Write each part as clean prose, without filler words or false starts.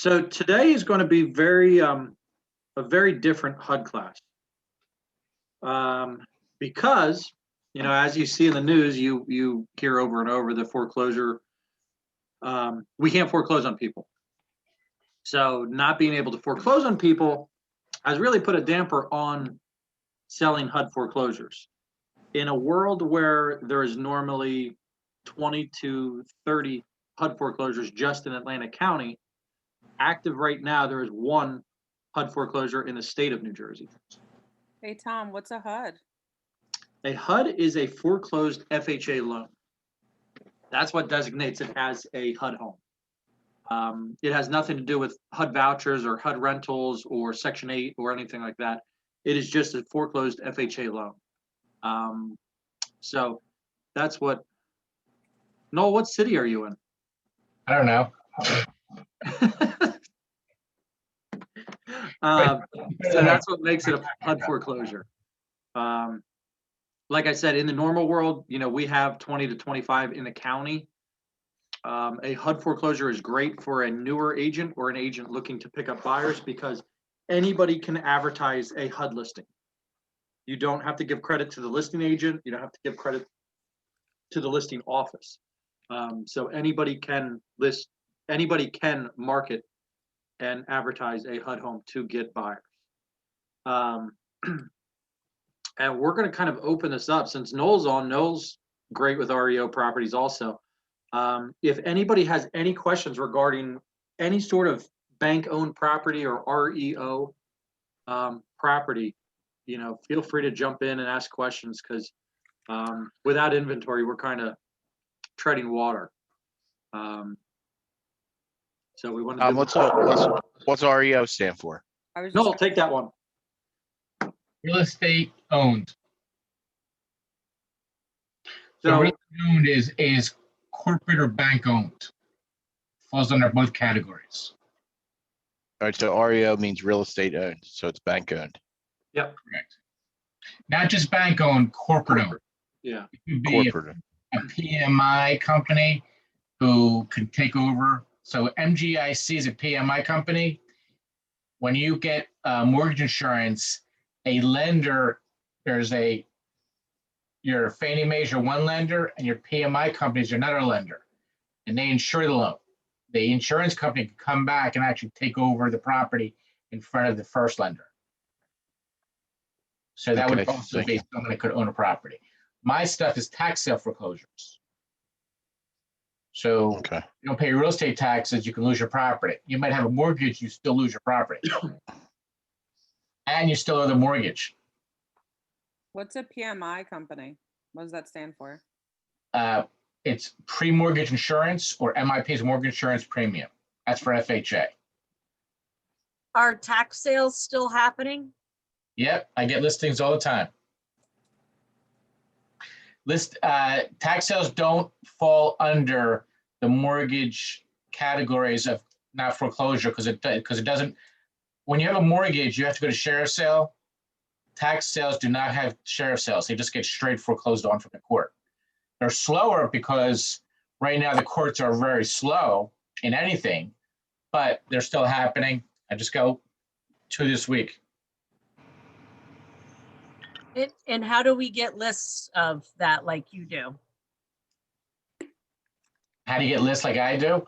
So today is going to be a very different HUD class. Because, as you see in the news, you hear over and over the foreclosure. We can't foreclose on people. So not being able to foreclose on people has really put a damper on selling HUD foreclosures. In a world where there is normally 20 to 30 HUD foreclosures just in Atlantic County, active right now, there is one HUD foreclosure in the state of New Jersey. Hey, Tom, what's a HUD? A HUD is a foreclosed FHA loan. That's what designates it as a HUD home. It has nothing to do with HUD vouchers or HUD rentals or Section 8 or anything like that. It is just a foreclosed FHA loan. So that's what. Noel, what city are you in? I don't know. So that's what makes it a HUD foreclosure. Like I said, in the normal world, we have 20 to 25 in the county. A HUD foreclosure is great for a newer agent or an agent looking to pick up buyers because anybody can advertise a HUD listing. You don't have to give credit to the listing agent. You don't have to give credit to the listing office. So anybody can market and advertise a HUD home to get buyers. And we're going to kind of open this up since Noel's on. Noel's great with REO properties also. If anybody has any questions regarding any sort of bank-owned property or REO property, feel free to jump in and ask questions because without inventory, we're kind of treading water. So we want to. What's REO stand for? Noel, take that one. Real estate owned. So real estate owned is corporate or bank owned. Falls under both categories. All right, so REO means real estate owned, so it's bank owned. Yep. Correct. Not just bank owned, corporate owned. Yeah. It could be Corporate. a PMI company who could take over. So MGIC is a PMI company. When you get mortgage insurance, a lender, your Fannie Mae is your one lender and your PMI company is another lender, and they insure the loan. The insurance company can come back and actually take over the property in front of the first lender. So that would also be someone that could own a property. My stuff is tax sale foreclosures. So you don't pay real estate taxes, you can lose your property. You might have a mortgage, you still lose your property. And you still owe the mortgage. What's a PMI company? What does that stand for? It's pre-mortgage insurance, or MIP's mortgage insurance premium. That's for FHA. Are tax sales still happening? Yep, I get listings all the time. Tax sales don't fall under the mortgage categories of not foreclosure because it doesn't. When you have a mortgage, you have to go to sheriff sale. Tax sales do not have sheriff sales. They just get straight foreclosed on from the court. They're slower because right now the courts are very slow in anything, but they're still happening. I just go 2 this week. And how do we get lists of that like you do? How do you get lists like I do?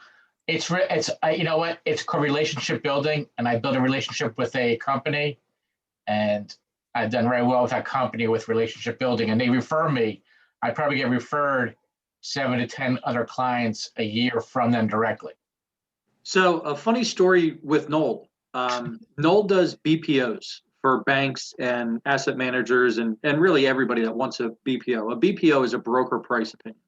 It's you know what? It's called relationship building, and I build a relationship with a company, and I've done very well with that company with relationship building, and they refer me. I probably get referred 7 to 10 other clients a year from them directly. So a funny story with Noel. Noel does BPOs for banks and asset managers and really everybody that wants a BPO. A BPO is a broker price opinion.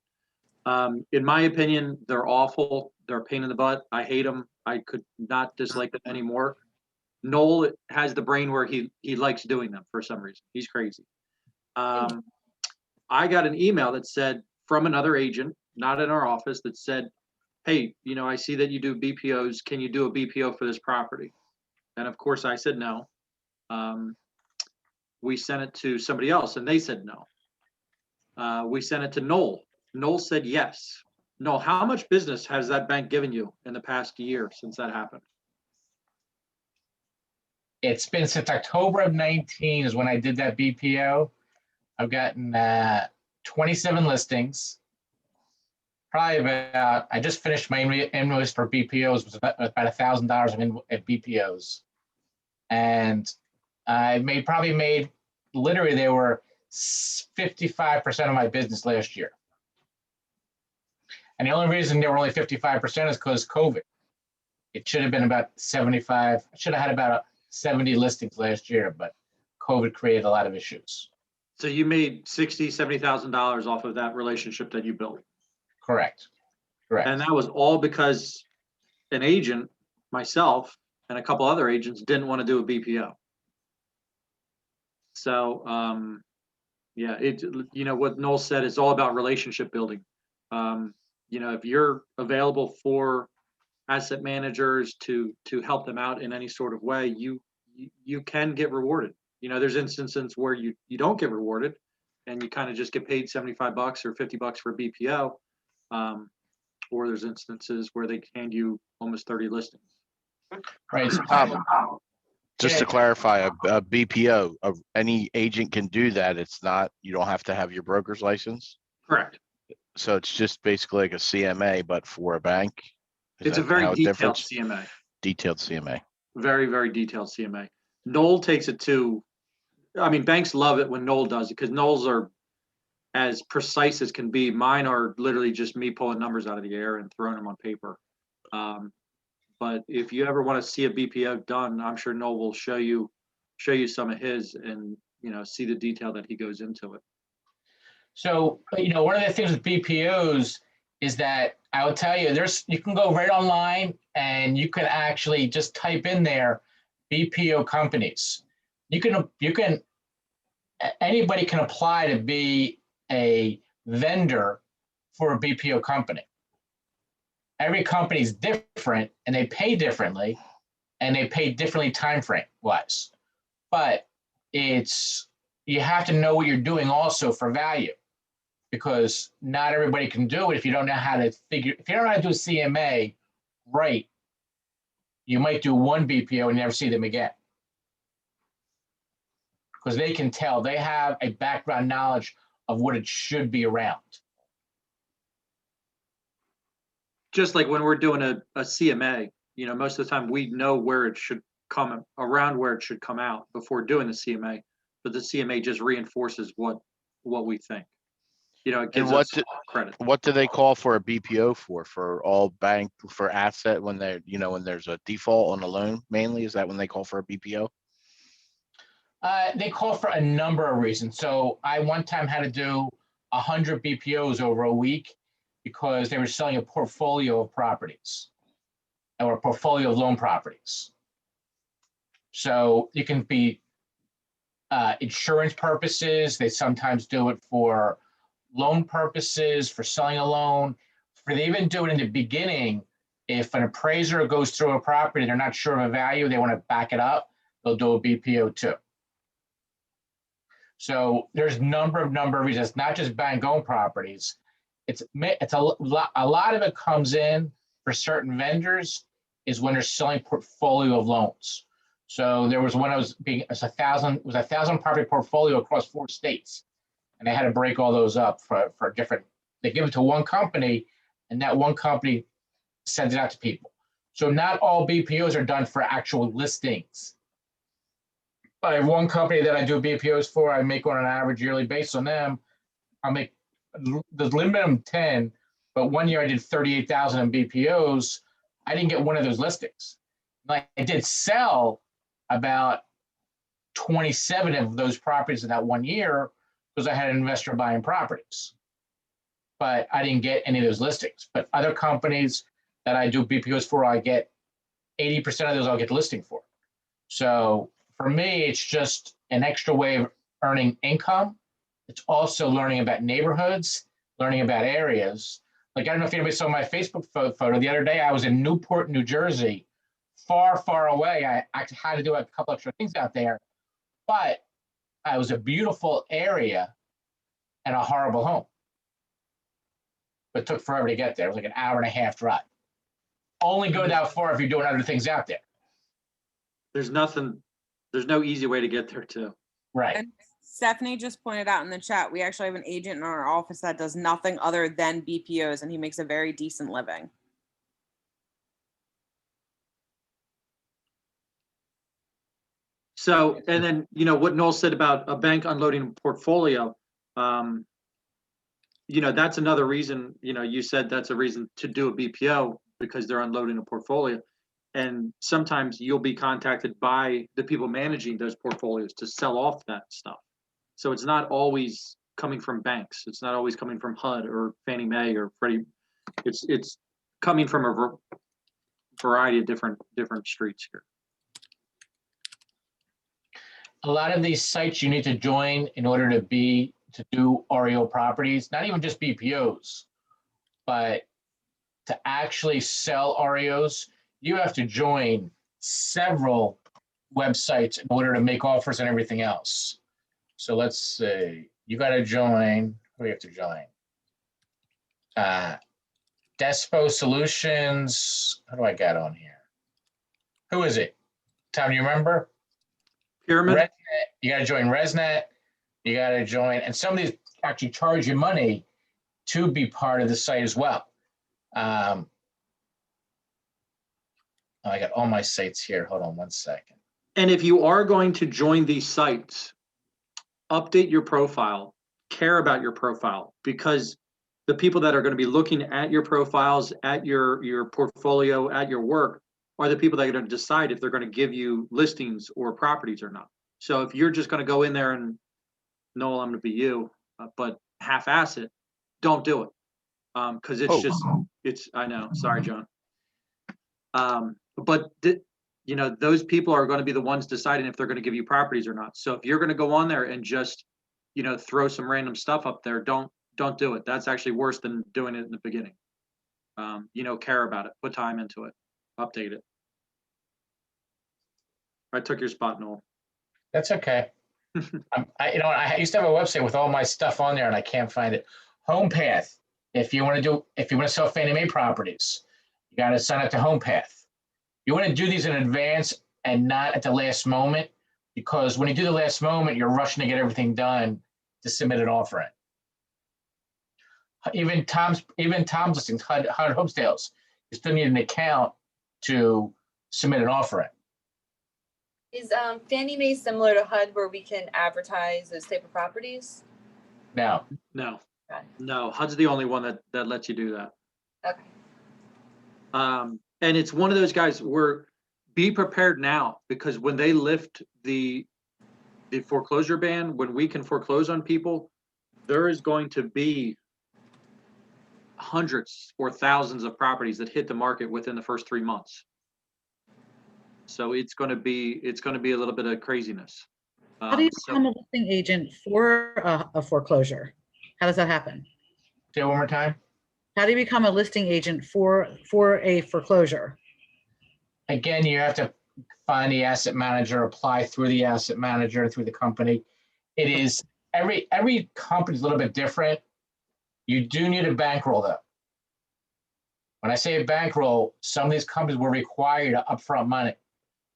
In my opinion, they're awful. They're a pain in the butt. I hate them. I could not dislike them anymore. Noel has the brain where he likes doing them for some reason. He's crazy. I got an email that said from another agent, not in our office, that said, hey, I see that you do BPOs. Can you do a BPO for this property? And of course I said no. We sent it to somebody else and they said no. We sent it to Noel. Noel said yes. Noel, how much business has that bank given you in the past year since that happened? It's been since October of 19 is when I did that BPO. I've gotten 27 listings. Probably about, I just finished my invoice for BPOs, was about $1,000 at BPOs. And I probably made, literally they were 55% of my business last year. And the only reason they were only 55% is because COVID. It should have been about 75. I should have had about 70 listings last year, but COVID created a lot of issues. So you made $70,000 off of that relationship that you built. Correct. Correct. And that was all because an agent, myself, and a couple other agents didn't want to do a BPO. So, yeah, what Noel said is all about relationship building. If you're available for asset managers to help them out in any sort of way, you can get rewarded. There's instances where you don't get rewarded and you kind of just get paid $75 or $50 for a BPO. Or there's instances where they hand you almost 30 listings. Right. Just to clarify, a BPO, any agent can do that. It's not, you don't have to have your broker's license. Correct. So it's just basically like a CMA, but for a bank. It's a very detailed CMA. Detailed CMA. Very, very detailed CMA. Noel takes it to, banks love it when Noel does it because Noel's are as precise as can be. Mine are literally just me pulling numbers out of the air and throwing them on paper. But if you ever want to see a BPO done, I'm sure Noel will show you some of his and, see the detail that he goes into it. So, one of the things with BPOs is that I will tell you, you can go right online and you can actually just type in there BPO companies. Anybody can apply to be a vendor for a BPO company. Every company is different and they pay differently and they pay differently time frame wise. But you have to know what you're doing also for value, because not everybody can do it if you don't know how to if you don't know how to do a CMA right, you might do one BPO and never see them again. Because they can tell, they have a background knowledge of what it should be around. Just like when we're doing a CMA, most of the time we know where it should come around, where it should come out before doing the CMA, but the CMA just reinforces what we think. It gives us credit. What do they call for a BPO for all bank, for asset when when there's a default on a loan mainly? Is that when they call for a BPO? They call for a number of reasons. So I one time had to do 100 BPOs over a week because they were selling a portfolio of properties or a portfolio of loan properties. So it can be insurance purposes. They sometimes do it for loan purposes, for selling a loan. They even do it in the beginning. If an appraiser goes through a property, they're not sure of a value, they want to back it up, they'll do a BPO too. So there's a number of reasons. It's not just bank-owned properties. It's a lot of it comes in for certain vendors is when they're selling portfolio of loans. So there was one it was a 1,000 property portfolio across 4 states, and they had to break all those up for different. They give it to one company, and that one company sends it out to people. So not all BPOs are done for actual listings. I have one company that I do BPOs for. I make on an average yearly basis on them. I make the minimum 10, but one year I did 38,000 in BPOs. I didn't get one of those listings. I did sell about 27 of those properties in that 1 year because I had an investor buying properties. But I didn't get any of those listings. But other companies that I do BPOs for, I get 80% of those I'll get the listing for. So for me, it's just an extra way of earning income. It's also learning about neighborhoods, learning about areas. Like, I don't know if anybody saw my Facebook photo. The other day, I was in Newport, New Jersey, far, far away. I had to do a couple extra things out there, but it was a beautiful area and a horrible home. But it took forever to get there. It was like an hour and a half drive. Only go that far if you're doing other things out there. There's nothing There's no easy way to get there too. Right. And Stephanie just pointed out in the chat, we actually have an agent in our office that does nothing other than BPOs, and he makes a very decent living. So, and then, what Noel said about a bank unloading a portfolio, that's another reason, you said that's a reason to do a BPO because they're unloading a portfolio. And sometimes you'll be contacted by the people managing those portfolios to sell off that stuff. So it's not always coming from banks. It's not always coming from HUD or Fannie Mae or Freddie. It's coming from a variety of different streets here. A lot of these sites you need to join in order to do REO properties, not even just BPOs, but to actually sell REOs, you have to join several websites in order to make offers and everything else. So let's see, you got to join, who do you have to join? Despo Solutions, how do I get on here? Who is it? Tom, you remember? Pyramid? ResNet, you got to join ResNet, you got to join, and some of these actually charge you money to be part of the site as well. I got all my sites here. Hold on one second. And if you are going to join these sites, update your profile, care about your profile, because the people that are going to be looking at your profiles, at your portfolio, at your work, are the people that are going to decide if they're going to give you listings or properties or not. So if you're just going to go in there and, Noel, I'm going to be you, but half-ass it, don't do it. Because it's I know, sorry, John. But those people are going to be the ones deciding if they're going to give you properties or not. So if you're going to go on there and just, throw some random stuff up there, don't do it. That's actually worse than doing it in the beginning. Care about it, put time into it, update it. I took your spot, Noel. That's okay. I used to have a website with all my stuff on there and I can't find it. HomePath. If you want to sell Fannie Mae properties, you got to sign up to HomePath. You want to do these in advance and not at the last moment, because when you do the last moment, you're rushing to get everything done to submit an offer in. Even Tom's listings, HUD Homes, you still need an account to submit an offer in. Is Fannie Mae similar to HUD where we can advertise those type of properties? No. No, HUD's the only one that lets you do that. Okay. And it's one of those guys where be prepared now, because when they lift the foreclosure ban, when we can foreclose on people, there is going to be hundreds or thousands of properties that hit the market within the first 3 months. So it's going to be a little bit of craziness. How do you become a listing agent for a foreclosure? How does that happen? Say it one more time. How do you become a listing agent for a foreclosure? Again, you have to find the asset manager, apply through the asset manager, through the company. It is every company is a little bit different. You do need a bankroll though. When I say a bankroll, some of these companies will require you to upfront money.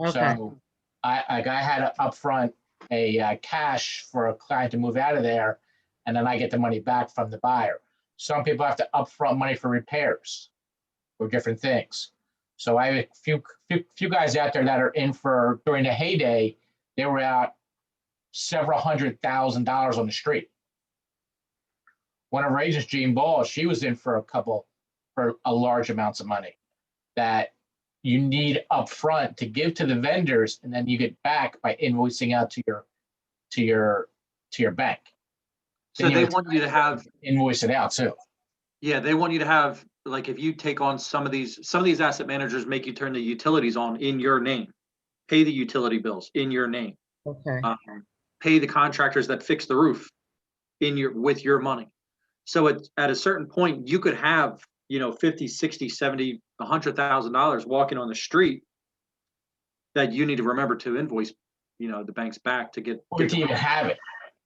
Okay. So I had to upfront a cash for a client to move out of there, and then I get the money back from the buyer. Some people have to upfront money for repairs or different things. So I have a few guys out there that are in for, during the heyday, they were out several $100,000 on the street. One of our agents, Jean Ball, she was in for a large amounts of money that you need upfront to give to the vendors, and then you get back by invoicing out to your bank. So they want you to have invoice it out too. Yeah, they want you to have, like, if you take on some of these asset managers make you turn the utilities on in your name, pay the utility bills in your name, Okay. pay the contractors that fix the roof with your money. So at a certain point, you could have, $50, $60, $70, $100,000 walking on the street that you need to remember to invoice, the banks back to get. Or to even have it.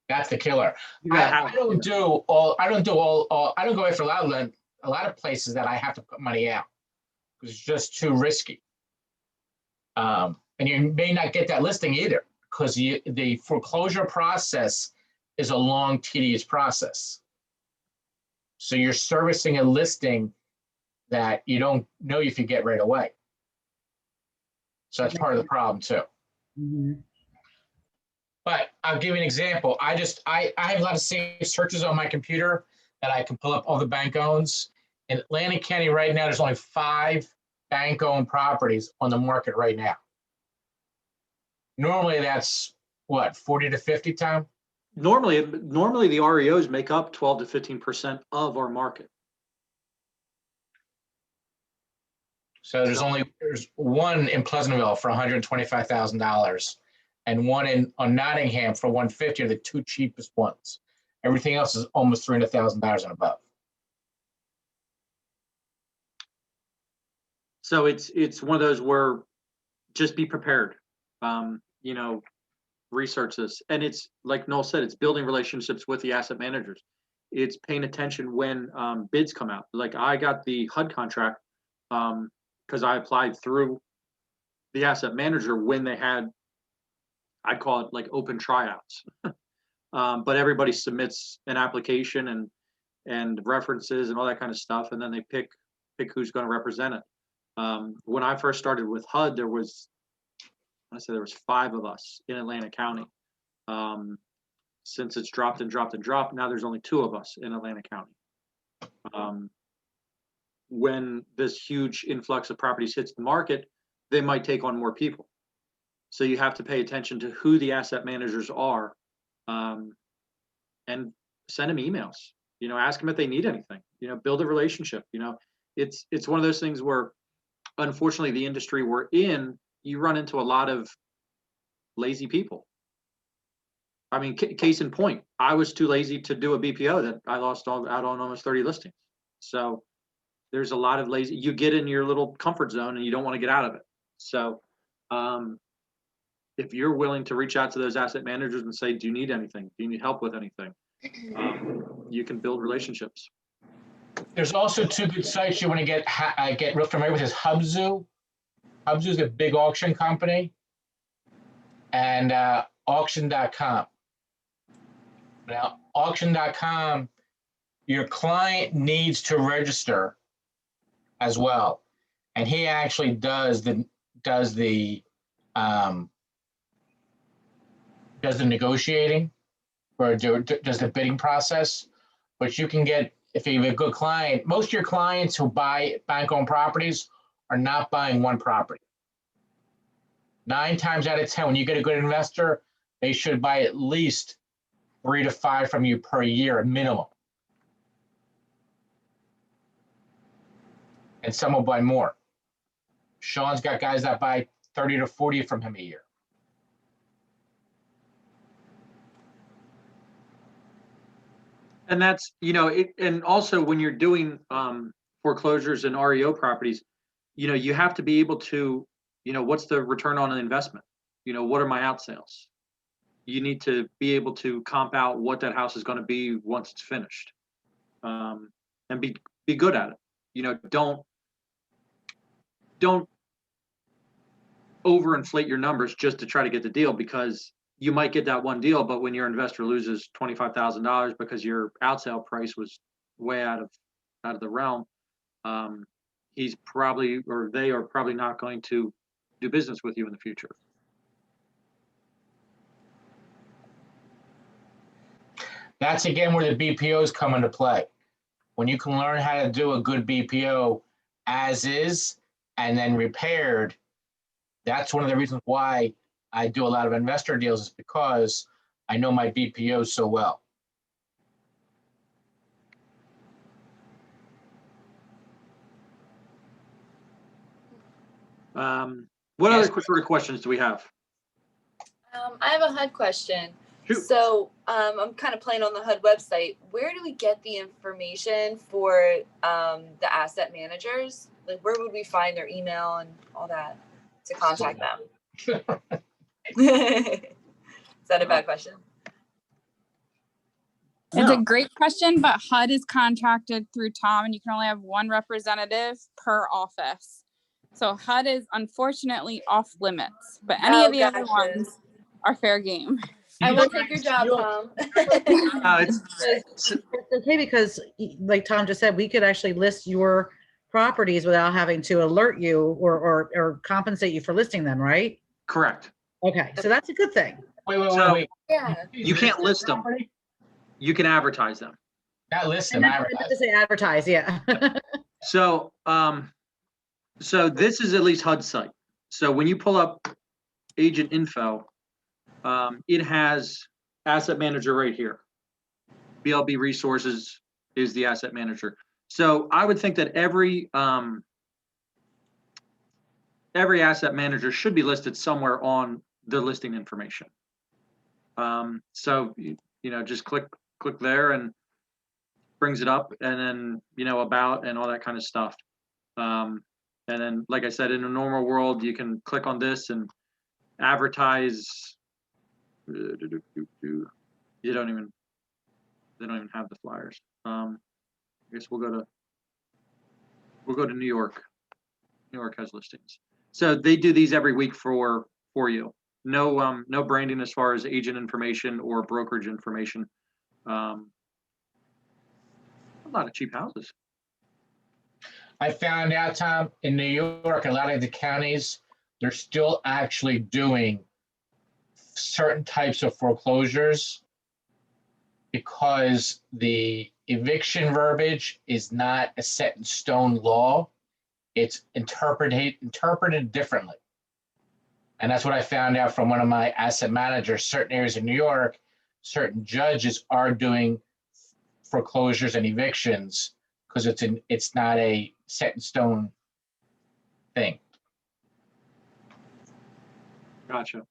That's the killer. You I don't go after a lot of places that I have to put money out because it's just too risky. And you may not get that listing either. because the foreclosure process is a long, tedious process. So you're servicing a listing that you don't know if you get right away. So that's part of the problem too. Mhm. But I'll give you an example. I have a lot of saved searches on my computer that I can pull up all the bank owns. In Atlantic County right now, there's only 5 bank-owned properties on the market right now. Normally that's what, 40 to 50, Tom? Normally the REOs make up 12 to 15% of our market. So there's one in Pleasantville for $125,000 and one on Nottingham for $150 are the 2 cheapest ones. Everything else is almost $300,000 and above. So it's one of those where just be prepared. You know, research this. And it's like Noel said, it's building relationships with the asset managers. It's paying attention when bids come out. Like I got the HUD contract because I applied through the asset manager when they had, I'd call it like open tryouts. But everybody submits an application and references and all that kind of stuff, and then they pick who's going to represent it. When I first started with HUD, there was 5 of us in Atlantic County. Since it's dropped and dropped and dropped, now there's only 2 of us in Atlantic County. When this huge influx of properties hits the market, they might take on more people. So you have to pay attention to who the asset managers are, and send them emails. You know, ask them if they need anything. You know, build a relationship. You know, it's one of those things where, unfortunately, the industry we're in, you run into a lot of lazy people. I mean, case in point, I was too lazy to do a BPO that I lost out on almost 30 listings. So there's a lot of lazy, you get in your little comfort zone and you don't want to get out of it. So if you're willing to reach out to those asset managers and say, do you need anything? Do you need help with anything? You can build relationships. There's also 2 good sites you want to get real familiar with is Hubzu. Hubzu is a big auction company, and auction.com. Now, auction.com, your client needs to register as well, and he actually does the negotiating or does the bidding process. But you can get, if you have a good client, most of your clients who buy bank-owned properties are not buying one property. 9 times out of 10, when you get a good investor, they should buy at least 3 to 5 from you per year, minimum. And some will buy more. Sean's got guys that buy 30 to 40 from him a year. And that's, you know, and also when you're doing foreclosures and REO properties, you know, you have to be able to, you know, what's the return on an investment? You know, what are my out sales? You need to be able to comp out what that house is going to be once it's finished, and be good at it. You know, don't overinflate your numbers just to try to get the deal, because you might get that one deal, but when your investor loses $25,000 because your out sale price was way out of the realm, he's probably, or they are probably not going to do business with you in the future. That's again where the BPOs come into play. When you can learn how to do a good BPO as is and then repaired, that's one of the reasons why I do a lot of investor deals, is because I know my BPO so well. What Yes. other sort of questions do we have? I have a HUD question. Shoot. So I'm kind of playing on the HUD website. Where do we get the information for the asset managers? Like, where would we find their email and all that to contact them? Is that a bad question? It's a No. great question, but HUD is contracted through Tom, and you can only have one representative per office. So HUD is unfortunately off limits, but any Oh, of the other gotcha. ones are fair game. I will take your job, Tom. It's It's okay because like Tom just said, we could actually list your properties without having to alert you or compensate you for listing them, right? correct. Okay, so that's a good thing. Wait. Yeah. You can't list them. Property? You can advertise them. Not list I them, meant advertise. to say advertise, yeah. So, so this is at least HUD site. So when you pull up agent info, it has asset manager right here. BLB Resources is the asset manager. So I would think that every asset manager should be listed somewhere on the listing information. So you know, just click there and brings it up, and then about and all that kind of stuff. And then, like I said, in a normal world, you can click on this and advertise. They don't even have the flyers. I guess we'll go to New York. New York has listings. So they do these every week for you. No branding as far as agent information or brokerage information. A lot of cheap houses. I found out, Tom, in New York, a lot of the counties, they're still actually doing certain types of foreclosures because the eviction verbiage is not a set in stone law. It's interpreted differently. And that's what I found out from one of my asset managers. Certain areas in New York, certain judges are doing foreclosures and evictions because it's not a set in stone thing. Gotcha.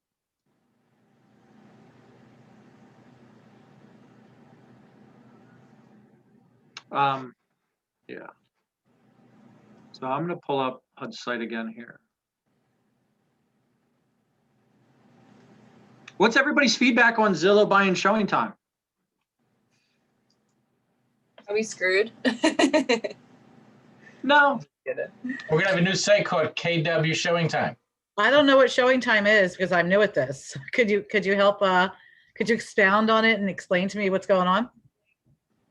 Yeah. So I'm going to pull up HUD site again here. What's everybody's feedback on Zillow buying showing time? Are we screwed? No. We're gonna have a new site called KW Showing Time. I don't know what showing time is because I'm new at this. Could you help, could you expound on it and explain to me what's going on?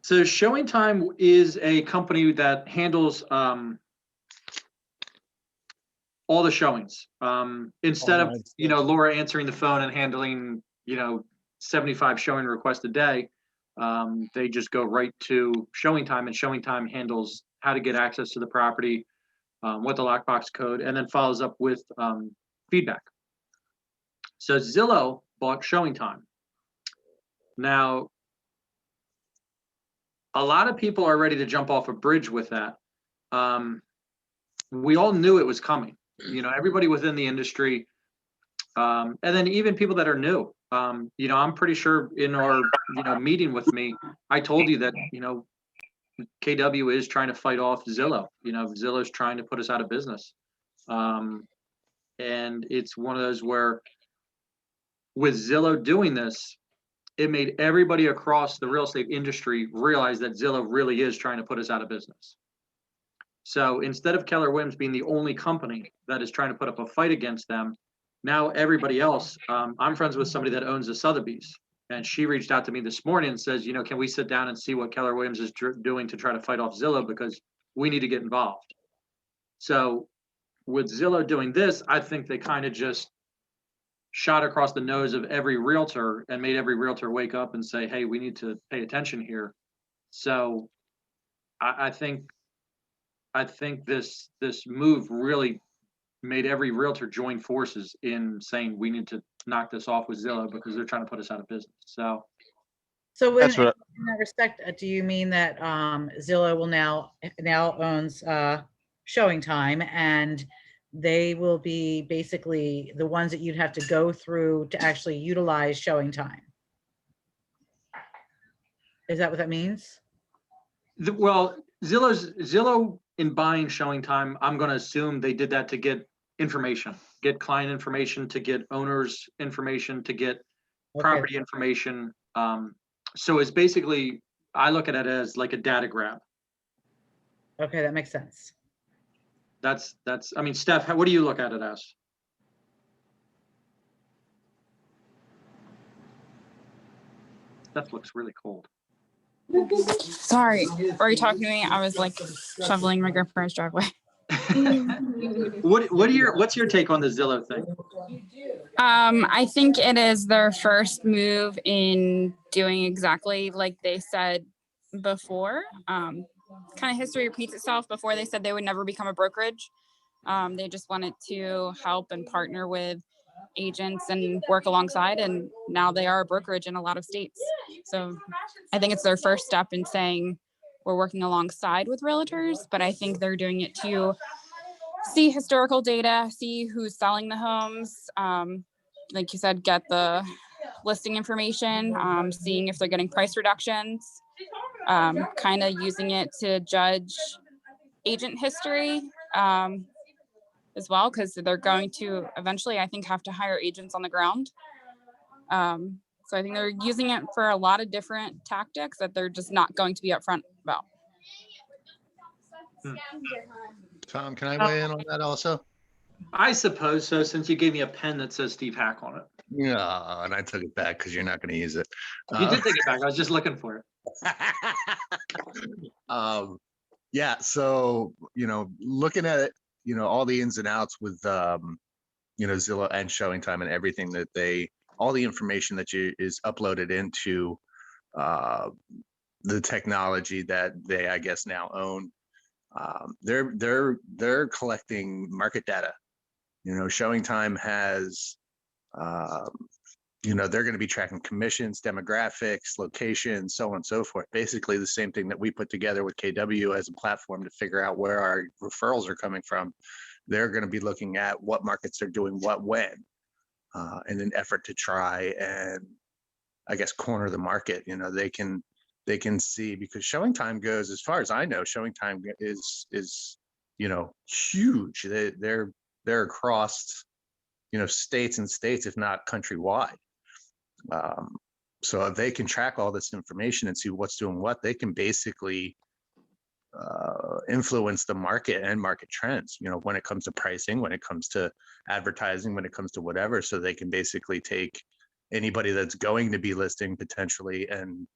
So Showing Time is a company that handles all the showings. Instead of Laura answering the phone and handling 75 showing requests a day, they just go right to Showing Time, and Showing Time handles how to get access to the property, what the lockbox code, and then follows up with feedback. So Zillow bought Showing Time. Now, a lot of people are ready to jump off a bridge with that. We all knew it was coming. Everybody within the industry, and then even people that are new. I'm pretty sure in our meeting with me, I told you that KW is trying to fight off Zillow. Zillow is trying to put us out of business, and it's one of those where, with Zillow doing this, it made everybody across the real estate industry realize that Zillow really is trying to put us out of business. So instead of Keller Williams being the only company that is trying to put up a fight against them, now everybody else, I'm friends with somebody that owns the Sotheby's, and she reached out to me this morning and says, can we sit down and see what Keller Williams is doing to try to fight off Zillow, because we need to get involved. So with Zillow doing this, I think they kind of just shot across the nose of every realtor and made every realtor wake up and say, hey, we need to pay attention here. So I think this move really made every realtor join forces in saying we need to knock this off with Zillow because they're trying to put us out of business. So So That's in what- that respect, do you mean that Zillow will now owns Showing Time, and they will be basically the ones that you'd have to go through to actually utilize Showing Time? Is that what that means? well, Zillow in buying Showing Time, I'm going to assume they did that to get information, get client information, to get owners information, to get property information. So it's basically, I look at it as like a data grab. Okay, that makes sense. That's I mean, Steph, what do you look at it as? Stuff looks really cold. Sorry, are you talking to me? I was like shoveling my grandparents' driveway. What's your take on the Zillow thing? I think it is their first move in doing exactly like they said before. Kind of history repeats itself. Before they said they would never become a brokerage. They just wanted to help and partner with agents and work alongside, and now they are a brokerage in a lot of states. So I think it's their first step in saying we're working alongside with realtors, but I think they're doing it to see historical data, see who's selling the homes, like you said, get the listing information, seeing if they're getting price reductions, kind of using it to judge agent history as well, because they're going to eventually, I think, have to hire agents on the ground. So I think they're using it for a lot of different tactics that they're just not going to be upfront about. Tom, can I weigh in on that also? I suppose so, since you gave me a pen that says Steve Hack on it. Yeah, and I took it back because you're not going to use it. You did take it back. I was just looking for it. Yeah, so looking at it, all the ins and outs with Zillow and Showing Time and everything that all the information that is uploaded into the technology that they, I guess, now own. They're collecting market data. Showing Time has they're going to be tracking commissions, demographics, locations, so on and so forth. Basically the same thing that we put together with KW as a platform to figure out where our referrals are coming from. They're going to be looking at what markets are doing what when in an effort to try and, I guess, corner the market. They can see, because Showing Time goes, as far as I know, Showing Time is huge. They're across states and states, if not countrywide. So if they can track all this information and see what's doing what, they can basically influence the market and market trends, when it comes to pricing, when it comes to advertising, when it comes to whatever. So they can basically take anybody that's going to be listing potentially, and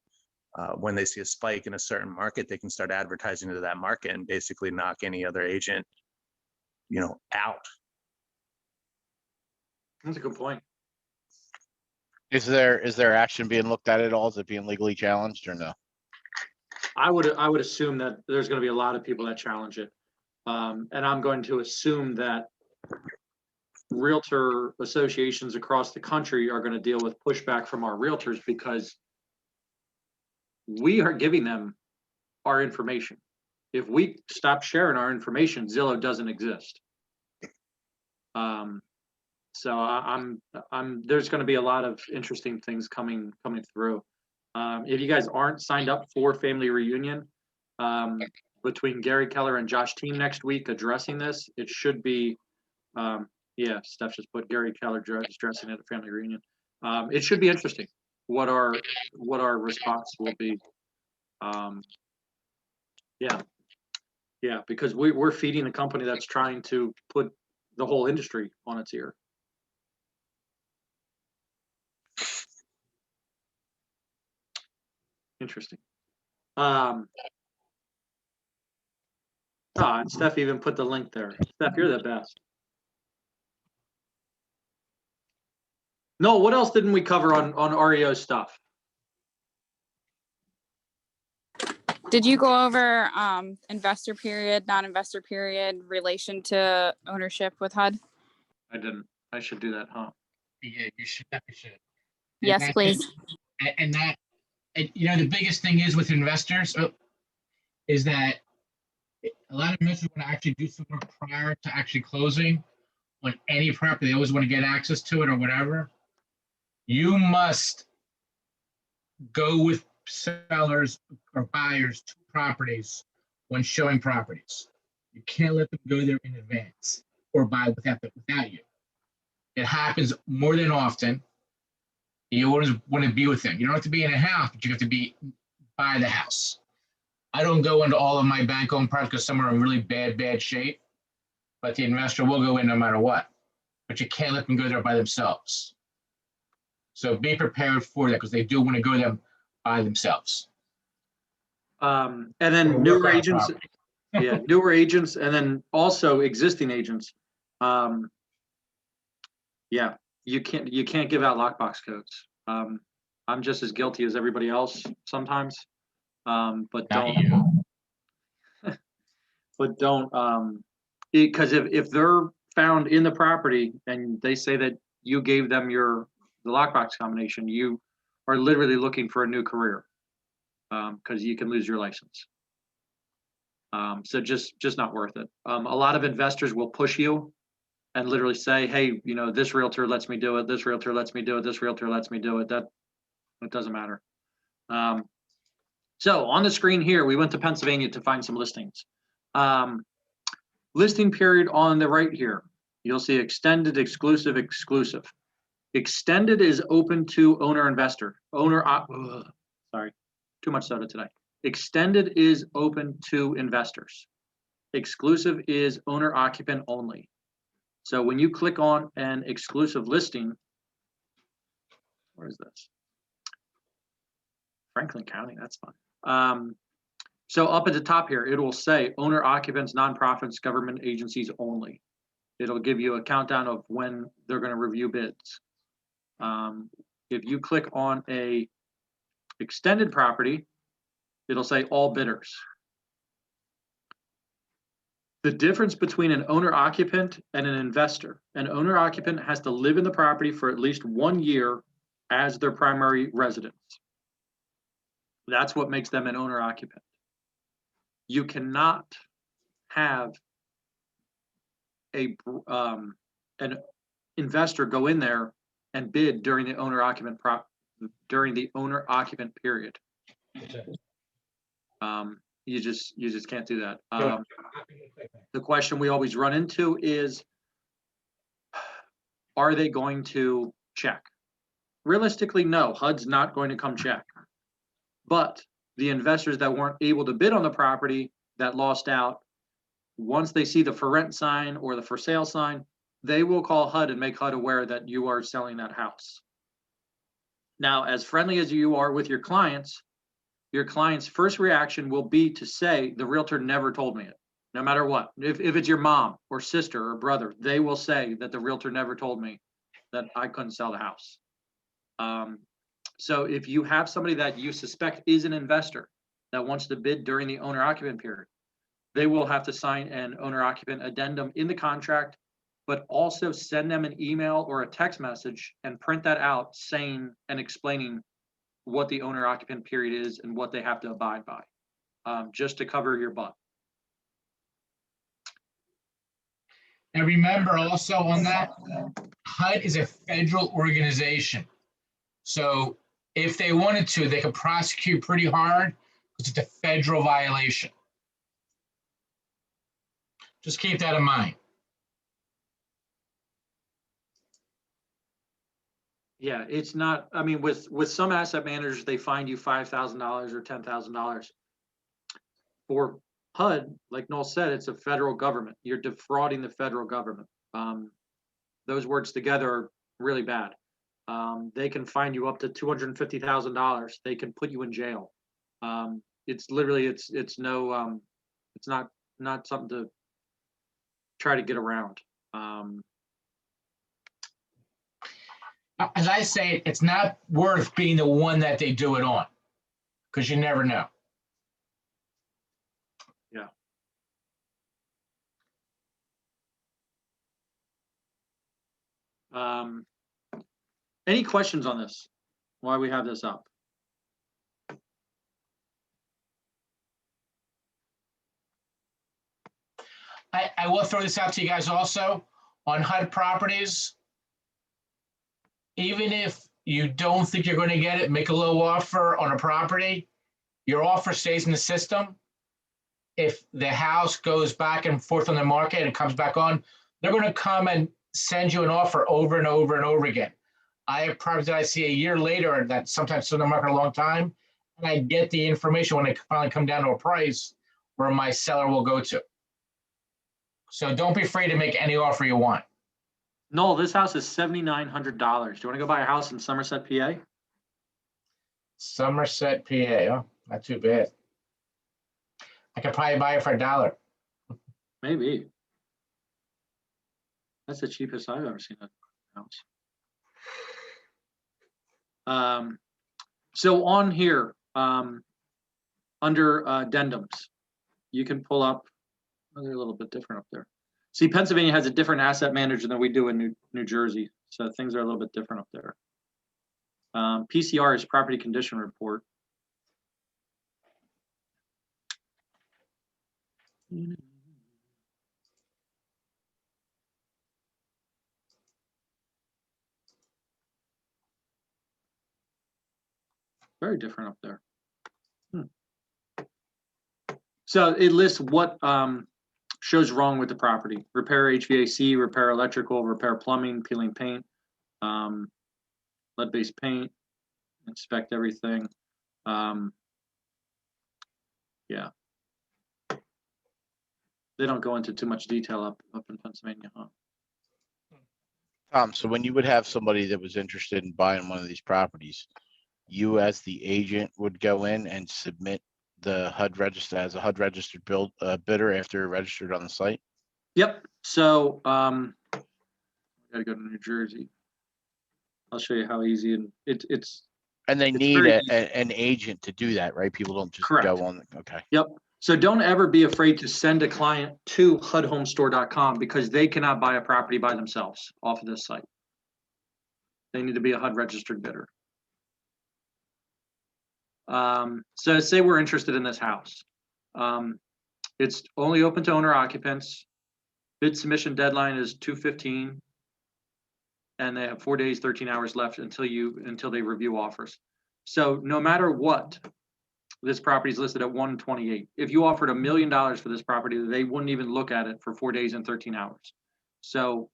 when they see a spike in a certain market, they can start advertising to that market and basically knock any other agent, out. That's a good point. Is there action being looked at all? Is it being legally challenged or no? I would assume that there's going to be a lot of people that challenge it, and I'm going to assume that realtor associations across the country are going to deal with pushback from our realtors, because we are giving them our information. If we stop sharing our information, Zillow doesn't exist. So there's going to be a lot of interesting things coming through. If you guys aren't signed up for Family Reunion, between Gary Keller and Josh Team next week addressing this, it should be, yeah, Steph just put Gary Keller addressing it at Family Reunion. It should be interesting what our response will be. Yeah, because we're feeding a company that's trying to put the whole industry on its ear. Interesting. And Steph even put the link there. Steph, you're the best. No, what else didn't we cover on REO stuff? Did you go over investor period, non-investor period, relation to ownership with HUD? I didn't. I should do that, huh? Yeah, you should. Yes, please. And the biggest thing is with investors is that a lot of investors want to actually do some work prior to actually closing on any property. They always want to get access to it or whatever. You must go with sellers or buyers to properties when showing properties. You can't let them go there in advance or buy without you. It happens more than often. You always want to be with them. You don't have to be in a house, but you have to be by the house. I don't go into all of my bank-owned properties because some are in really bad shape, but the investor will go in no matter what. But you can't let them go there by themselves. So be prepared for that, because they do want to go there by themselves. And Or then work newer on a agents, property. yeah, newer agents, and then also existing agents. Yeah, you can't give out lockbox codes. I'm just as guilty as everybody else sometimes. But Not don't, you. because if they're found in the property and they say that you gave them the lockbox combination, you are literally looking for a new career. Because you can lose your license. So just not worth it. A lot of investors will push you and literally say, hey, this realtor lets me do it. This realtor lets me do it. This realtor lets me do it. That doesn't matter. So on the screen here, we went to Pennsylvania to find some listings. Listing period on the right here, you'll see extended, exclusive, exclusive. Extended is open to owner investor. Sorry, too much soda today. Extended is open to investors. Exclusive is owner occupant only. So when you click on an exclusive listing, where is this? Franklin County, that's fun. So up at the top here, it will say owner occupants, nonprofits, government agencies only. It'll give you a countdown of when they're going to review bids. If you click on a extended property, it'll say all bidders. The difference between an owner occupant and an investor, an owner occupant has to live in the property for at least 1 year as their primary residence. That's what makes them an owner occupant. You cannot have an investor go in there and bid during the owner occupant period. You just can't do that. The question we always run into is, are they going to check? Realistically, no, HUD's not going to come check. But the investors that weren't able to bid on the property that lost out, once they see the for rent sign or the for sale sign, they will call HUD and make HUD aware that you are selling that house. Now, as friendly as you are with your client's first reaction will be to say, the realtor never told me it, no matter what. If it's your mom or sister or brother, they will say that the realtor never told me that I couldn't sell the house. So if you have somebody that you suspect is an investor that wants to bid during the owner occupant period, they will have to sign an owner occupant addendum in the contract, but also send them an email or a text message and print that out saying and explaining what the owner occupant period is and what they have to abide by, just to cover your butt. And remember also on that, HUD is a federal organization. So if they wanted to, they could prosecute pretty hard because it's a federal violation. Just keep that in mind. Yeah, it's not, I mean, with some asset managers, they find you $5,000 or $10,000. For HUD, like Noel said, it's a federal government. You're defrauding the federal government. Those words together are really bad. They can fine you up to $250,000. They can put you in jail. It's literally, it's not something to try to get around. As I say, it's not worth being the one that they do it on, because you never know. Yeah. Any questions on this? Why we have this up? I will throw this out to you guys also on HUD properties. Even if you don't think you're going to get it, make a low offer on a property, your offer stays in the system. If the house goes back and forth on the market and comes back on, they're going to come and send you an offer over and over and over again. I have properties that I see a year later that sometimes sit on the market a long time, and I get the information when they finally come down to a price where my seller will go to. So don't be afraid to make any offer you want. No, this house is $7,900. Do you want to go buy a house in Somerset, PA? Somerset, PA. Oh, not too bad. I could probably buy it for $1. Maybe. That's the cheapest I've ever seen a house. So on here, under addendums, you can pull up, oh, they're a little bit different up there. See, Pennsylvania has a different asset manager than we do in New Jersey, so things are a little bit different up there. PCR is property condition report. Very different up there. So it lists what shows wrong with the property: repair HVAC, repair electrical, repair plumbing, peeling paint, lead-based paint, inspect everything. Yeah. They don't go into too much detail up in Pennsylvania, huh? So when you would have somebody that was interested in buying one of these properties, you as the agent would go in and submit the HUD register as a HUD registered bidder after registered on the site? Yep. So gotta go to New Jersey. I'll show you how easy, and it's And they It's need very easy. an agent to do that, right? People don't just Correct. go on. Okay. Yep. So don't ever be afraid to send a client to HUDhomestore.com because they cannot buy a property by themselves off of this site. They need to be a HUD registered bidder. So say we're interested in this house. It's only open to owner occupants. Bid submission deadline is 2/15, and they have 4 days, 13 hours left until they review offers. So no matter what, this property is listed at 128. If you offered $1 million for this property, they wouldn't even look at it for 4 days and 13 hours. So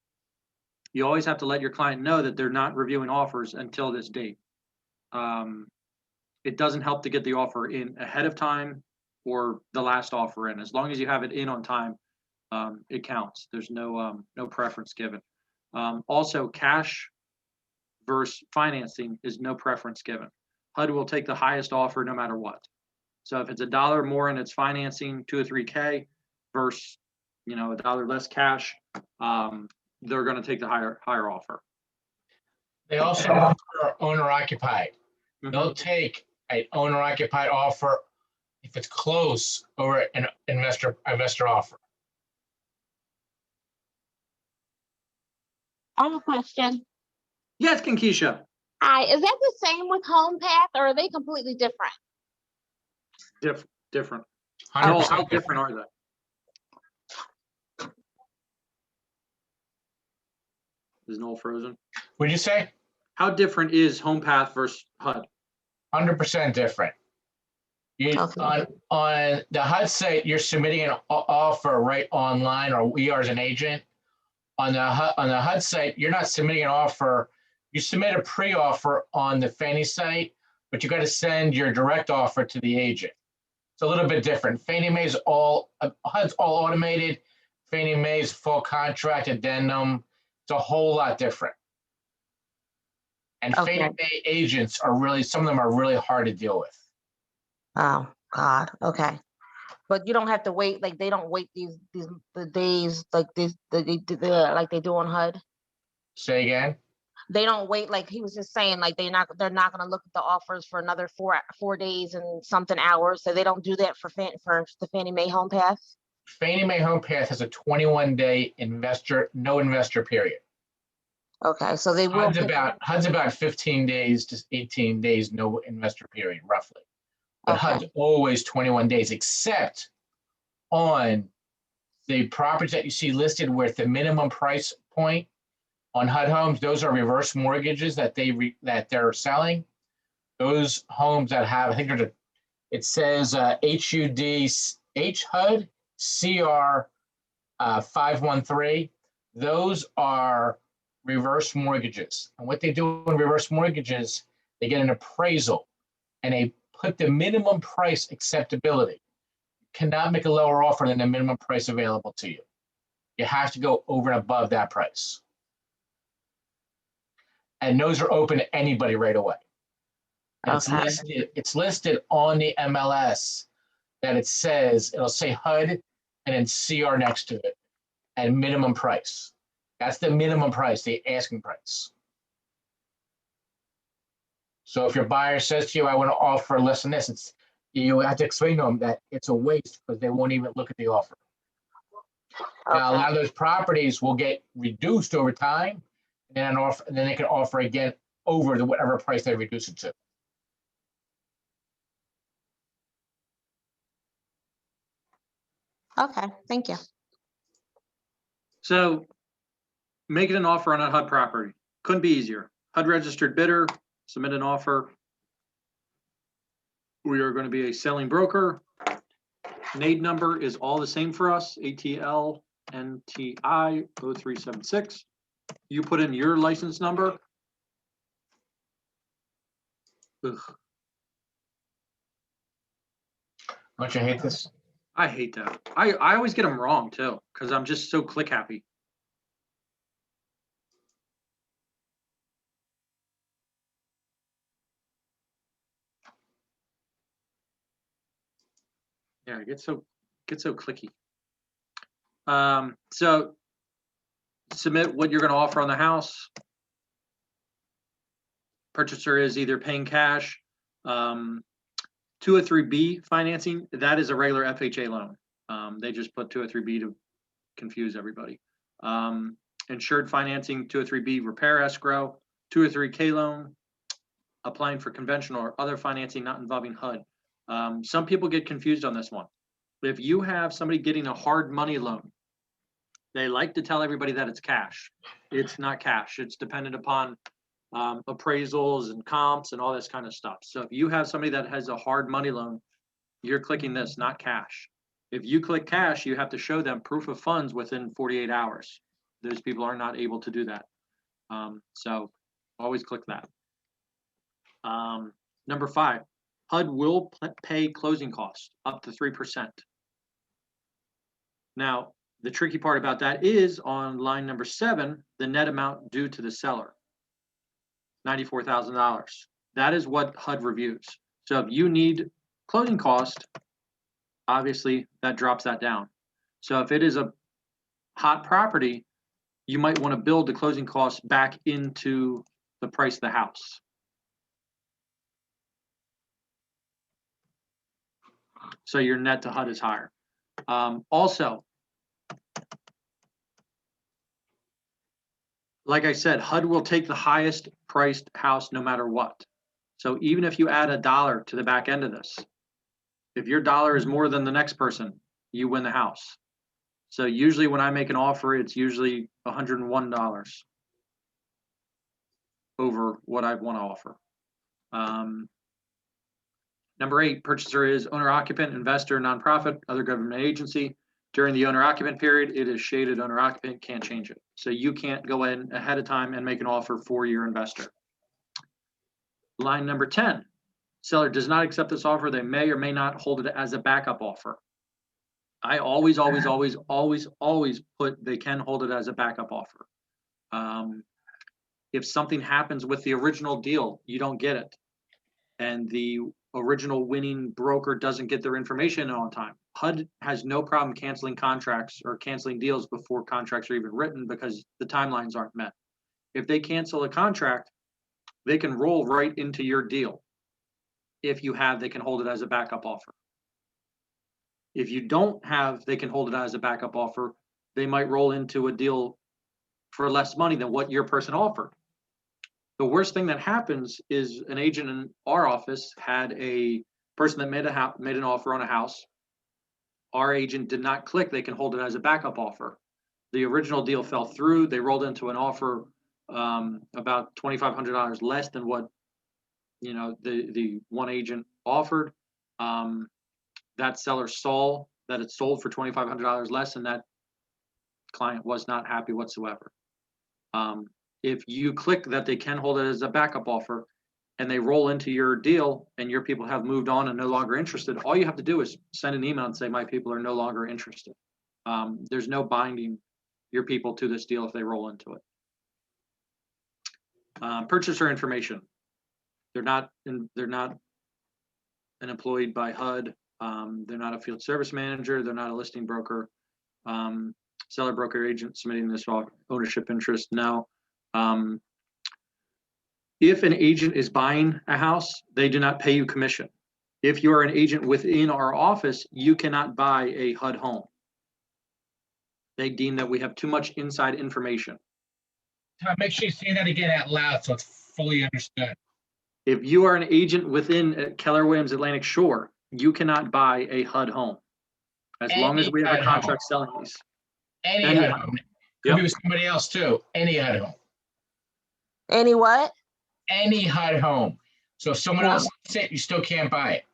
you always have to let your client know that they're not reviewing offers until this date. It doesn't help to get the offer in ahead of time or the last offer in. As long as you have it in on time, it counts. There's no preference given. Also, cash versus financing is no preference given. HUD will take the highest offer no matter what. So if it's $1 more and it's financing, 2 or 3K versus, $1 less cash, they're going to take the higher offer. They also offer owner occupied. Mhm. They'll take an owner occupied offer if it's close over an investor offer. I have a question. Yes, Kinkisha. Hi, is that the same with Home Path or are they completely different? Different. 100% How different are they? Is Noel frozen? What'd you say? How different is HomePath versus HUD? 100% different. Okay. On the HUD site, you're submitting an offer right online, or we are as an agent. On the HUD site, you're not submitting an offer. You submit a pre-offer on the Fannie site, but you got to send your direct offer to the agent. It's a little bit different. Fannie Mae's HUD's all automated. Fannie Mae's full contract addendum. It's a whole lot different. And Okay. Fannie Mae agents some of them are really hard to deal with. Oh, God. Okay. But you don't have to wait, like they don't wait the days like like they do on HUD. Say again? They don't wait, like he was just saying, like they're not gonna look at the offers for another 4 days and something hours. So they don't do that for the Fannie Mae Home Path. Fannie Mae Home Path has a 21-day no investor period. Okay, so they will. HUD's about 15 days to 18 days, no investor period, roughly. But Okay. HUD's always 21 days, except on the properties that you see listed with the minimum price point on HUD Homes. Those are reverse mortgages that they're selling. Those homes that have, I think it says HUD CR 513. Those are reverse mortgages. And what they do in reverse mortgages, they get an appraisal and they put the minimum price acceptability. You cannot make a lower offer than the minimum price available to you. You have to go over and above that price. And those are open to anybody right away. And Okay. it's listed on the MLS that it'll say HUD and then CR next to it and minimum price. That's the minimum price, the asking price. So if your buyer says to you, I want to offer less than this, you have to explain to them that it's a waste because they won't even look at the offer. Now, a Okay. lot of those properties will get reduced over time, and then they can offer again over the whatever price they reduce it to. Okay. Thank you. So making an offer on a HUD property couldn't be easier. HUD registered bidder, submit an offer. We are going to be a selling broker. NAID number is all the same for us, ATL NTI 0376. You put in your license number. Ugh, Don't you hate this? I hate that. I always get them wrong too, because I'm just so click happy. Yeah, it gets so clicky. So submit what you're going to offer on the house. Purchaser is either paying cash, 203B financing. That is a regular FHA loan. They just put 203B to confuse everybody. Insured financing, 203B repair escrow, 203K loan, applying for conventional or other financing not involving HUD. Some people get confused on this one. If you have somebody getting a hard money loan, they like to tell everybody that it's cash. It's not cash. It's dependent upon appraisals and comps and all this kind of stuff. So if you have somebody that has a hard money loan, you're clicking this, not cash. If you click cash, you have to show them proof of funds within 48 hours. Those people are not able to do that. So always click that. Number 5, HUD will pay closing costs up to 3%. Now, the tricky part about that is on line number 7, the net amount due to the seller, $94,000. That is what HUD reviews. So if you need closing cost, obviously that drops that down. So if it is a hot property, you might want to build the closing costs back into the price of the house. So your net to HUD is higher. Also, like I said, HUD will take the highest priced house no matter what. So even if you add $1 to the back end of this, if your dollar is more than the next person, you win the house. So usually when I make an offer, it's usually $101 over what I want to offer. Number 8, purchaser is owner occupant, investor, nonprofit, other government agency. During the owner occupant period, it is shaded owner occupant, can't change it. So you can't go in ahead of time and make an offer for your investor. Line number 10, seller does not accept this offer. They may or may not hold it as a backup offer. I always put they can hold it as a backup offer. If something happens with the original deal, you don't get it, and the original winning broker doesn't get their information on time, HUD has no problem canceling contracts or canceling deals before contracts are even written because the timelines aren't met. If they cancel a contract, they can roll right into your deal. If you have, they can hold it as a backup offer. If you don't have, they can hold it as a backup offer. They might roll into a deal for less money than what your person offered. The worst thing that happens is an agent in our office had a person that made an offer on a house. Our agent did not click, they can hold it as a backup offer. The original deal fell through. They rolled into an offer about $2,500 less than what the one agent offered. That seller saw that it sold for $2,500 less, and that client was not happy whatsoever. If you click that they can hold it as a backup offer and they roll into your deal and your people have moved on and no longer interested, all you have to do is send an email and say, my people are no longer interested. There's no binding your people to this deal if they roll into it. Purchaser information. they're not an employed by HUD. They're not a field service manager. They're not a listing broker. Seller, broker, agent submitting this ownership interest. No. If an agent is buying a house, they do not pay you commission. If you are an agent within our office, you cannot buy a HUD home. They deem that we have too much inside information. Tom, make sure you say that again out loud so it's fully understood. If you are an agent within Keller Williams Atlantic Shore, you cannot buy a HUD home. As long as we have a Any HUD contract selling these. Any Any HUD HUD. home. Could Yep. be with somebody else too. Any HUD home. Any what? Any HUD home. So if someone No. else owns it, you still can't buy it.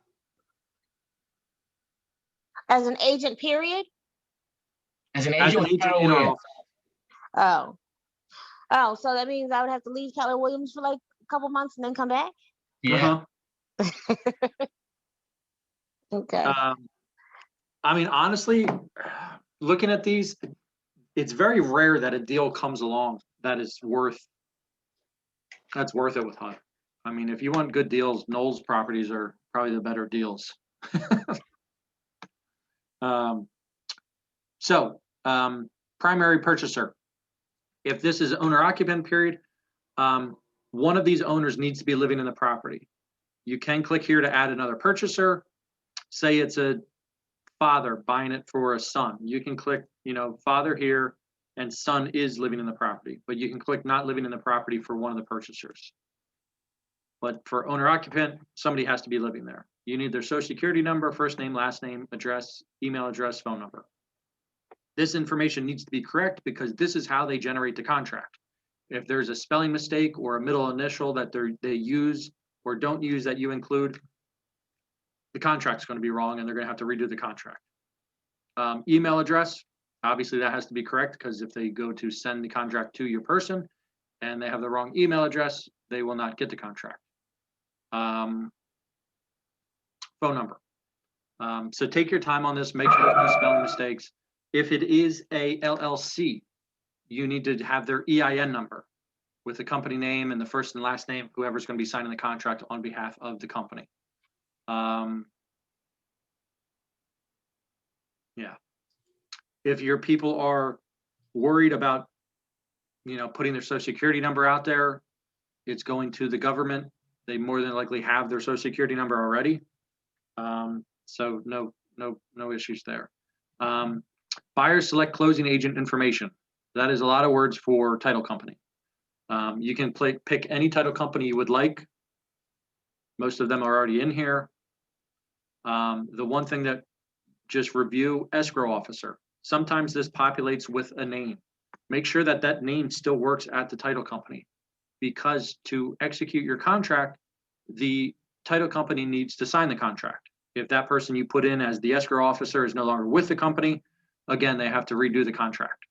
As an agent, period? As an As agent an with agent Keller in our Williams. Oh. office. Oh, so that means I would have to leave Keller Williams for like a couple months and then come back? Yeah. Okay. I mean, honestly, looking at these, it's very rare that a deal comes along that's worth it with HUD. I mean, if you want good deals, Knowles properties are probably the better deals. Primary purchaser. If this is owner occupant period, one of these owners needs to be living in the property. You can click here to add another purchaser. Say it's a father buying it for a son. You can click, father here and son is living in the property, but you can click not living in the property for one of the purchasers. But for owner occupant, somebody has to be living there. You need their social security number, first name, last name, address, email address, phone number. This information needs to be correct because this is how they generate the contract. If there's a spelling mistake or a middle initial that they use or don't use that you include, the contract's going to be wrong and they're going to have to redo the contract. Email address, obviously that has to be correct because if they go to send the contract to your person and they have the wrong email address, they will not get the contract. Phone number. So take your time on this, make sure there's no spelling mistakes. If it is a LLC, you need to have their EIN number with the company name and the first and last name, whoever's going to be signing the contract on behalf of the company. Yeah. If your people are worried about, putting their social security number out there, it's going to the government. They more than likely have their social security number already. So no issues there. Buyers select closing agent information. That is a lot of words for title company. You can pick any title company you would like. Most of them are already in here. The one thing that just review escrow officer. Sometimes this populates with a name. Make sure that that name still works at the title company because to execute your contract, the title company needs to sign the contract. If that person you put in as the escrow officer is no longer with the company, again, they have to redo the contract.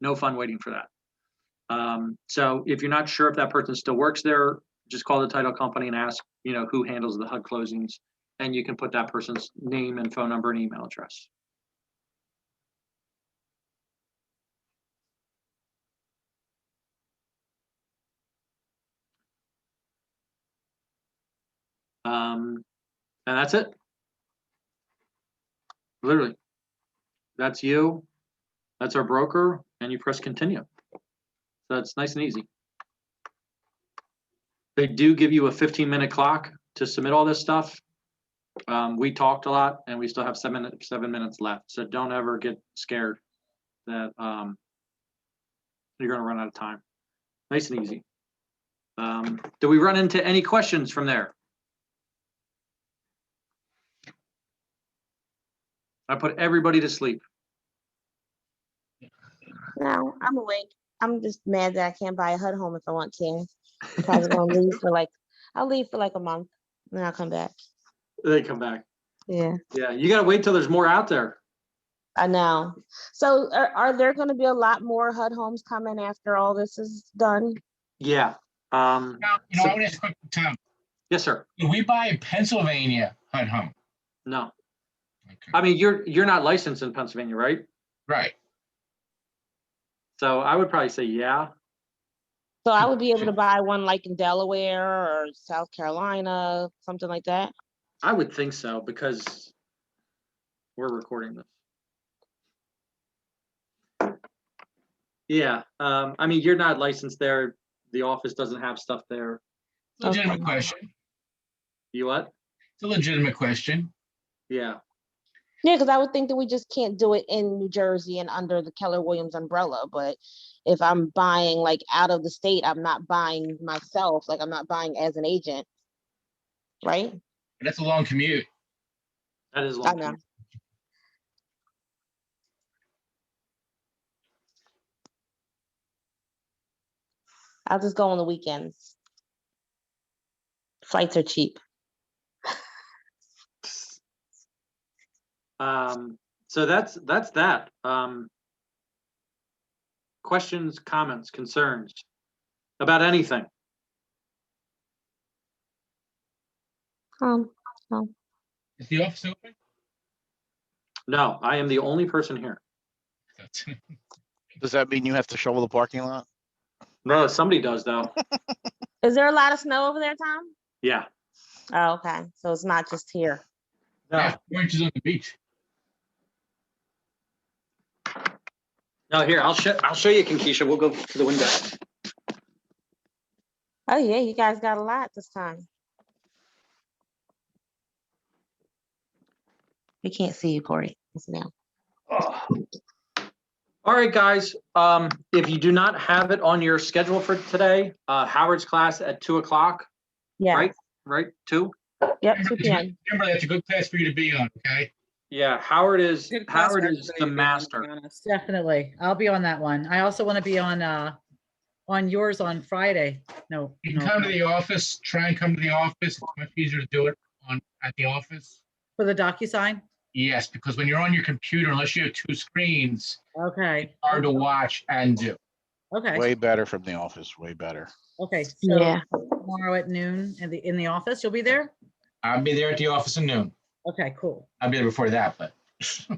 No fun waiting for that. So if you're not sure if that person still works there, just call the title company and ask, who handles the HUD closings, and you can put that person's name and phone number and email address. And that's it. Literally, that's you, that's our broker, and you press continue. So it's nice and easy. They do give you a 15-minute clock to submit all this stuff. We talked a lot and we still have 7 minutes left. So don't ever get scared that you're going to run out of time. Nice and easy. Do we run into any questions from there? I put everybody to sleep. No, I'm awake. I'm just mad that I can't buy a HUD home if I want to. I'm probably gonna leave for I'll leave for like a month and then I'll come back. They come back. Yeah, Yeah, you got to wait till there's more out there. I know. So are there gonna be a lot more HUD homes coming after all this is done? Yeah. Now, I want to ask a quick, Tom. Yes, sir. Do we buy a Pennsylvania HUD home? No. Okay. I mean, you're not licensed in Pennsylvania, right? Right. So I would probably say yeah. So I would be able to buy one like in Delaware or South Carolina, something like that. I would think so because we're recording this. Yeah, I mean, you're not licensed there. The office doesn't have stuff there. Legitimate Okay. question. You what? It's a legitimate question. Yeah. Yeah, because I would think that we just can't do it in New Jersey and under the Keller Williams umbrella. But if I'm buying like out of the state, I'm not buying myself. Like I'm not buying as an agent, right? That's a long commute. That is I long. know. I'll just go on the weekends. Flights are cheap. So that's that. Questions, comments, concerns about anything? No. Is the office open? No, I am the only person here. Does that mean you have to shovel the parking lot? No, somebody does though. Is there a lot of snow over there, Tom? Yeah. Oh, okay. So it's not just here. Yeah, 4 inches on the beach. No, here, I'll show you, Keisha. We'll go to the window. Oh yeah, you guys got a lot this time. We can't see you, Corey. It's now. All right, guys. If you do not have it on your schedule for today, Howard's class at 2 o'clock, Yeah. right? 2? Yep, 2 p.m. Remember, that's a good class for you to be on, okay? Yeah, Howard is Good class for the everybody to be on, to be master. honest. Definitely. I'll be on that one. I also want to be on yours on Friday. No, You can no, come to the office, try and come to the office. It's much easier to do it at the office. for the DocuSign? Yes, because when you're on your computer, unless you have 2 screens, Okay. hard to watch and do. Okay. Way better from the office, way better. Okay. So Yeah. tomorrow at noon in the office, you'll be there? I'll be there at the office at noon. Okay, cool. I'll be there before that, but